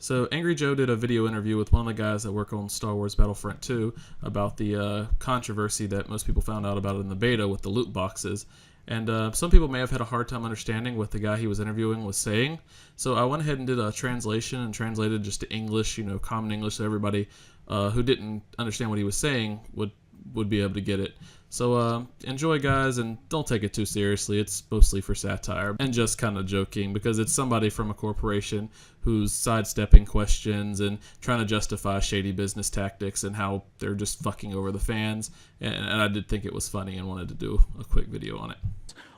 So Angry Joe did a video interview with one of the guys that work on Star Wars Battlefront 2 about the controversy that most people found out about in the beta with the loot boxes. And some people may have had a hard time understanding what the guy he was interviewing was saying. So I went ahead and did a translation and translated just to English, common English, so everybody who didn't understand what he was saying would be able to get it. So enjoy, guys, and don't take it too seriously. It's mostly for satire and just kind of joking because it's somebody from a corporation who's sidestepping questions and trying to justify shady business tactics and how they're just fucking over the fans. And I did think it was funny and wanted to do a quick video on it.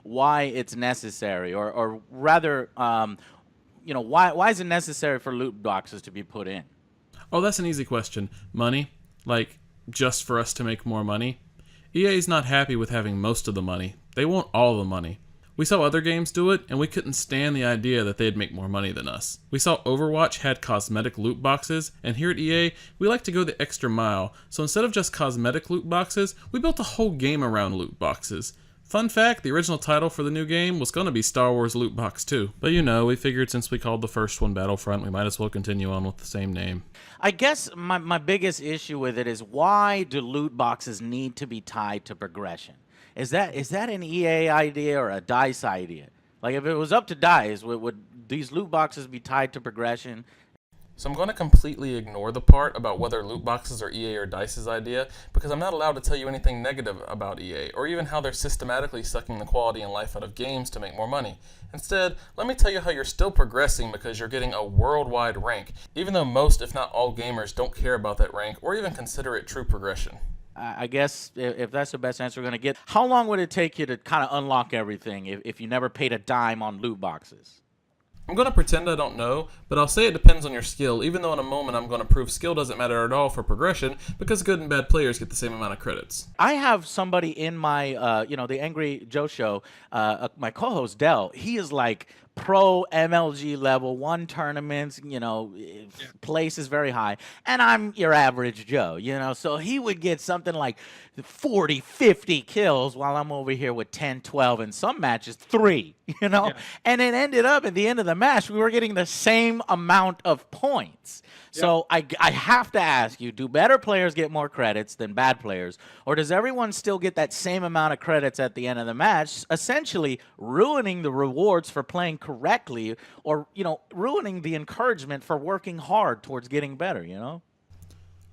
Why it's necessary, or rather, why is it necessary for loot boxes to be put in? Oh, that's an easy question. Money? Like, just for us to make more money? EA's not happy with having most of the money. They want all the money. We saw other games do it, and we couldn't stand the idea that they'd make more money than us. We saw Overwatch had cosmetic loot boxes, and here at EA, we like to go the extra mile. So instead of just cosmetic loot boxes, we built a whole game around loot boxes. Fun fact, the original title for the new game was going to be Star Wars Loot Box 2. But we figured since we called the first one Battlefront, we might as well continue on with the same name. I guess my biggest issue with it is, why do loot boxes need to be tied to progression? Is that an EA idea or a DICE idea? Like, if it was up to DICE, would these loot boxes be tied to progression? So I'm going to completely ignore the part about whether loot boxes are EA or DICE's idea, because I'm not allowed to tell you anything negative about EA, or even how they're systematically sucking the quality and life out of games to make more money. Instead, let me tell you how you're still progressing because you're getting a worldwide rank, even though most, if not all, gamers don't care about that rank or even consider it true progression. I guess if that's the best answer we're going to get, how long would it take you to kind of unlock everything if you never paid a dime on loot boxes? I'm going to pretend I don't know, but I'll say it depends on your skill, even though in a moment I'm going to prove skill doesn't matter at all for progression, because good and bad players get the same amount of credits. I have somebody in my, the Angry Joe show, my co-host Dell. He is like pro MLG level, won tournaments, place is very high, and I'm your average Joe, so he would get something like 40, 50 kills while I'm over here with 10, 12, and some matches 3, Yeah. and it ended up at the end of the match, we were getting the same amount of points. So I have to ask you, do better players get more credits than bad players? Or does everyone still get that same amount of credits at the end of the match, essentially ruining the rewards for playing correctly, or, ruining the encouragement for working hard towards getting better,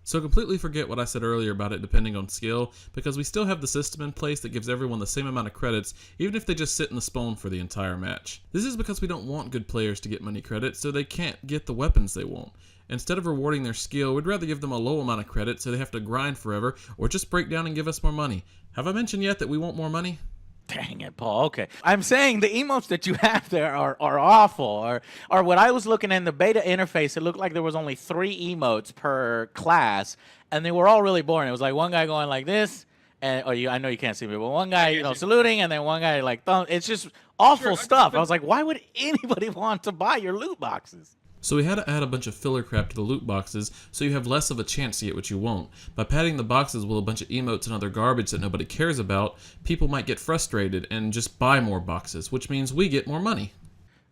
So completely forget what I said earlier about it depending on skill, because we still have the system in place that gives everyone the same amount of credits, even if they just sit in the spawn for the entire match. This is because we don't want good players to get many credits, so they can't get the weapons they want. Instead of rewarding their skill, we'd rather give them a low amount of credit so they have to grind forever, or just break down and give us more money. Have I mentioned yet that we want more money? Dang it, Paul. Okay. I'm saying the emotes that you have there are awful. Or what I was looking in the beta interface, it looked like there was only 3 emotes per class, and they were all really boring. It was like one guy going like this, and I know you can't see me, but one guy, saluting, and then one guy like thumb. It's just awful stuff. I was like, why would anybody want to buy your loot boxes? So we had to add a bunch of filler crap to the loot boxes so you have less of a chance to get what you want. By padding the boxes with a bunch of emotes and other garbage that nobody cares about, people might get frustrated and just buy more boxes, which means we get more money.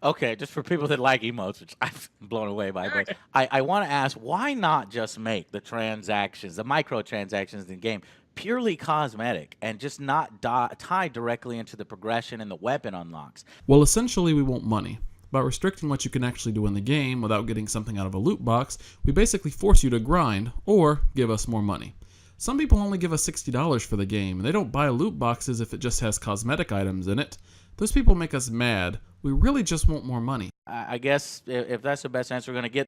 Okay, just for people that like emotes, which I'm blown away by, but I want to ask, why not just make the transactions, the microtransactions in the game, purely cosmetic and just not tied directly into the progression and the weapon unlocks? Well, essentially we want money. By restricting what you can actually do in the game without getting something out of a loot box, we basically force you to grind or give us more money. Some people only give us $60 for the game, and they don't buy loot boxes if it just has cosmetic items in it. Those people make us mad. We really just want more money. I guess if that's the best answer we're going to get,